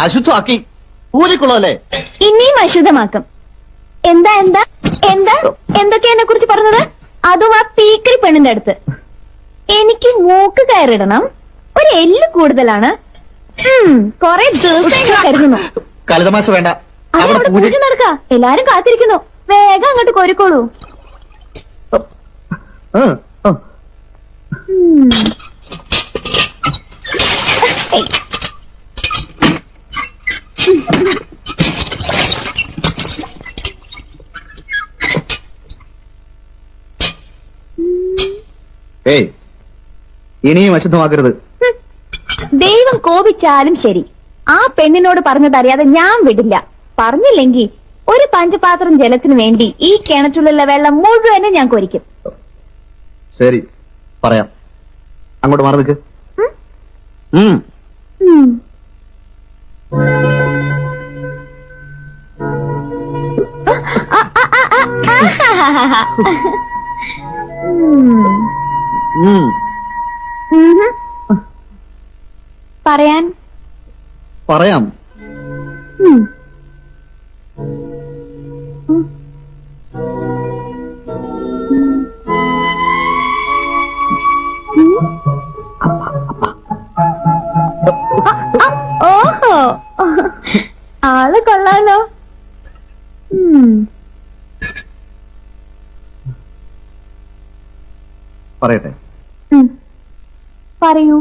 അശുദ്ധമാക്കി പൂജക്കുള്ളതല്ലേ? ഇനിയും അശുദ്ധമാക്കും. എന്താ എന്താ എന്താ എന്തൊക്കെയാ എന്നെ കുറിച്ച് പറഞ്ഞത്? അതും ആ പീക്കരി പെണ്ണിന്റെ അടുത്ത്. എനിക്ക് മൂക്ക് കയറിടണം, ഒരു എല്ല് കൂടുതലാണ്, കൊറേ ദിവസം കരുതുന്നു. കളിതമാശ വേണ്ട. അവിടെ പൂജ നടക്ക, എല്ലാരും കാത്തിരിക്കുന്നു. വേഗം അങ്ങോട്ട് കോരിക്കോളൂ. ഏയ്, ഇനിയും അശുദ്ധമാക്കരുത്. ദൈവം കോപിച്ചാലും ശരി, ആ പെണ്ണിനോട് പറഞ്ഞതറിയാതെ ഞാൻ വിടില്ല. പറഞ്ഞില്ലെങ്കിൽ ഒരു പഞ്ചപാത്രം ജലത്തിന് വേണ്ടി ഈ കിണറ്റിലുള്ള വെള്ളം മുഴുവനും ഞാൻ കൊരിക്കും. ശരി, പറയാം. അങ്ങോട്ട് മാറി നിൽക്ക്. പറയാൻ പറയാം. ഓഹോ, ആള് കൊള്ളാലോ. പറയട്ടെ? പറയൂ.